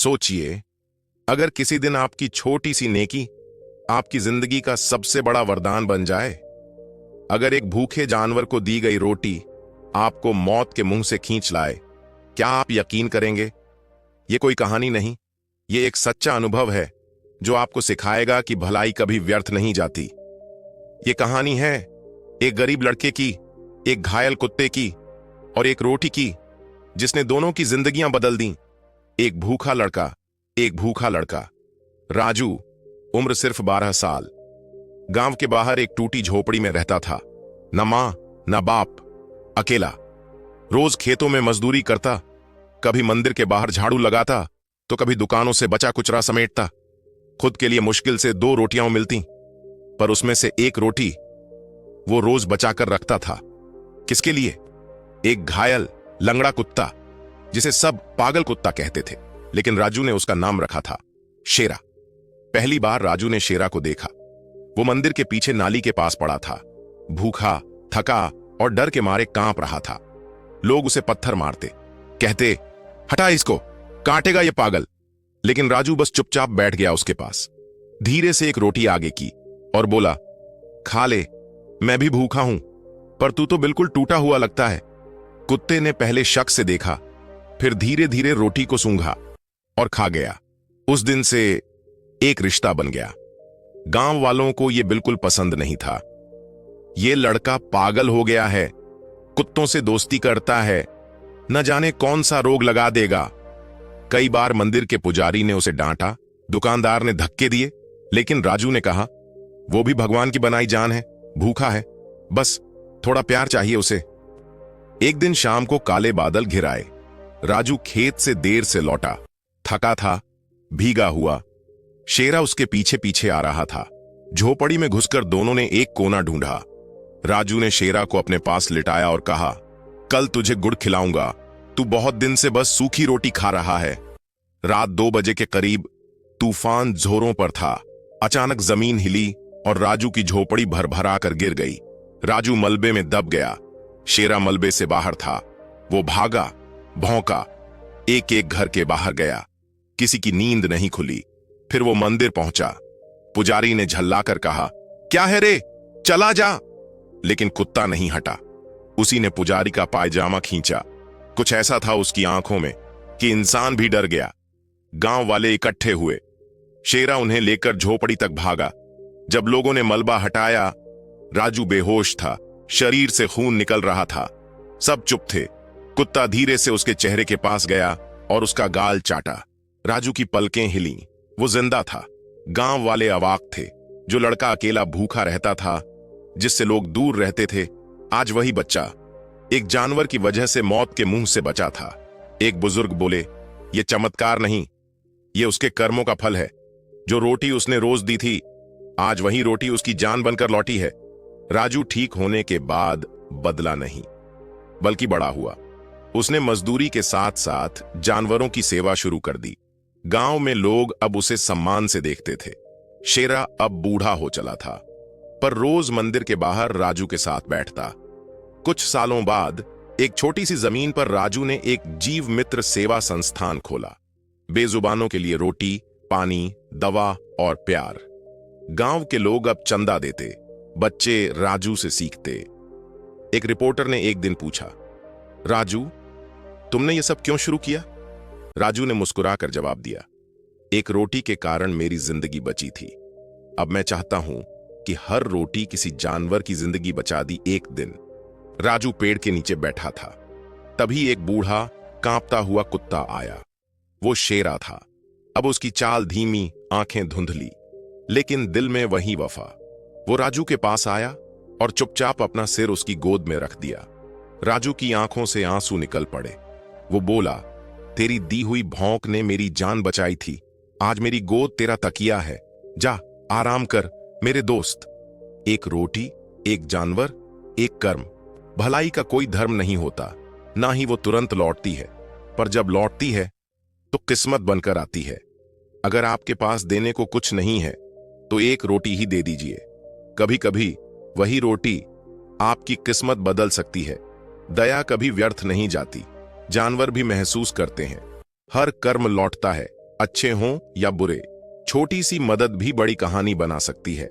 सोचिए, अगर किसी दिन आपकी छोटी सी नेकी आपकी जिंदगी का सबसे बड़ा वरदान बन जाए। अगर एक भूखे जानवर को दी गई रोटी आपको मौत के मुंह से खींच लाए, क्या आप यकीन करेंगे? यह कोई कहानी नहीं, यह एक सच्चा अनुभव है जो आपको सिखाएगा कि भलाई कभी व्यर्थ नहीं जाती। यह कहानी है एक गरीब लड़के की, एक घायल कुत्ते की और एक रोटी की, जिसने दोनों की जिंदगियां बदल दी। एक भूखा लड़का राजू, उम्र सिर्फ 12 साल, गांव के बाहर एक टूटी झोपड़ी में रहता था। न मां न बाप, अकेला। रोज खेतों में मजदूरी करता, कभी मंदिर के बाहर झाड़ू लगाता तो कभी दुकानों से बचा कुचरा समेटता। खुद के लिए मुश्किल से 2 रोटियां मिलती, पर उसमें से एक रोटी वो रोज बचाकर रखता था। किसके लिए? एक घायल लंगड़ा कुत्ता जिसे सब पागल कुत्ता कहते थे, लेकिन राजू ने उसका नाम रखा था शेरा। पहली बार राजू ने शेरा को देखा, वो मंदिर के पीछे नाली के पास पड़ा था, भूखा, थका और डर के मारे कांप रहा था। लोग उसे पत्थर मारते, कहते, हटा इसको, काटेगा ये पागल। लेकिन राजू बस चुपचाप बैठ गया उसके पास, धीरे से एक रोटी आगे की और बोला, खा ले, मैं भी भूखा हूं, पर तू तो बिल्कुल टूटा हुआ लगता है। कुत्ते ने पहले शक से देखा, फिर धीरे धीरे रोटी को सूंघा और खा गया। उस दिन से एक रिश्ता बन गया। गांव वालों को यह बिल्कुल पसंद नहीं था। यह लड़का पागल हो गया है, कुत्तों से दोस्ती करता है, न जाने कौन सा रोग लगा देगा। कई बार मंदिर के पुजारी ने उसे डांटा, दुकानदार ने धक्के दिए, लेकिन राजू ने कहा, वो भी भगवान की बनाई जान है, भूखा है, बस थोड़ा प्यार चाहिए उसे। एक दिन शाम को काले बादल घिर आए। राजू खेत से देर से लौटा, थका था, भीगा हुआ। शेरा उसके पीछे पीछे आ रहा था। झोपड़ी में घुसकर दोनों ने एक कोना ढूंढा। राजू ने शेरा को अपने पास लिटाया और कहा, कल तुझे गुड़ खिलाऊंगा, तू बहुत दिन से बस सूखी रोटी खा रहा है। रात 2 बजे के करीब तूफान जोरों पर था। अचानक जमीन हिली और राजू की झोपड़ी भरभरा कर गिर गई। राजू मलबे में दब गया। शेरा मलबे से बाहर था। वो भागा, भौंका, एक एक घर के बाहर गया। किसी की नींद नहीं खुली। फिर वो मंदिर पहुंचा। पुजारी ने झल्लाकर कहा, क्या है रे, चला जा। लेकिन कुत्ता नहीं हटा। उसी ने पुजारी का पायजामा खींचा। कुछ ऐसा था उसकी आंखों में कि इंसान भी डर गया। गांव वाले इकट्ठे हुए। शेरा उन्हें लेकर झोपड़ी तक भागा। जब लोगों ने मलबा हटाया, राजू बेहोश था, शरीर से खून निकल रहा था। सब चुप थे। कुत्ता धीरे से उसके चेहरे के पास गया और उसका गाल चाटा। राजू की पलकें हिलीं। वो जिंदा था। गांव वाले अवाक थे। जो लड़का अकेला भूखा रहता था, जिससे लोग दूर रहते थे, आज वही बच्चा एक जानवर की वजह से मौत के मुंह से बचा था। एक बुजुर्ग बोले, ये चमत्कार नहीं, ये उसके कर्मों का फल है। जो रोटी उसने रोज दी थी, आज वही रोटी उसकी जान बनकर लौटी है। राजू ठीक होने के बाद बदला नहीं, बल्कि बड़ा हुआ। उसने मजदूरी के साथ साथ जानवरों की सेवा शुरू कर दी। गांव में लोग अब उसे सम्मान से देखते थे। शेरा अब बूढ़ा हो चला था, पर रोज मंदिर के बाहर राजू के साथ बैठता। कुछ सालों बाद एक छोटी सी जमीन पर राजू ने एक जीव मित्र सेवा संस्थान खोला। बेजुबानों के लिए रोटी, पानी, दवा और प्यार। गांव के लोग अब चंदा देते, बच्चे राजू से सीखते। एक रिपोर्टर ने एक दिन पूछा, राजू, तुमने ये सब क्यों शुरू किया? राजू ने मुस्कुराकर जवाब दिया, एक रोटी के कारण मेरी जिंदगी बची थी। अब मैं चाहता हूं कि हर रोटी किसी जानवर की जिंदगी बचा दी एक दिन। राजू पेड़ के नीचे बैठा था। तभी एक बूढ़ा कांपता हुआ कुत्ता आया। वो शेरा था। अब उसकी चाल धीमी, आंखें धुंधली, लेकिन दिल में वही वफा। वो राजू के पास आया और चुपचाप अपना सिर उसकी गोद में रख दिया। राजू की आंखों से आंसू निकल पड़े। वो बोला, तेरी दी हुई भौंक ने मेरी जान बचाई थी। आज मेरी गोद तेरा तकिया है। जा, आराम कर मेरे दोस्त। एक रोटी, एक जानवर, एक कर्म। भलाई का कोई धर्म नहीं होता, ना ही वो तुरंत लौटती है, पर जब लौटती है तो किस्मत बनकर आती है। अगर आपके पास देने को कुछ नहीं है तो एक रोटी ही दे दीजिए। कभी कभी वही रोटी आपकी किस्मत बदल सकती है। दया कभी व्यर्थ नहीं जाती। जानवर भी महसूस करते हैं, हर कर्म लौटता है अच्छे हों या बुरे, छोटी सी मदद भी बड़ी कहानी बना सकती है।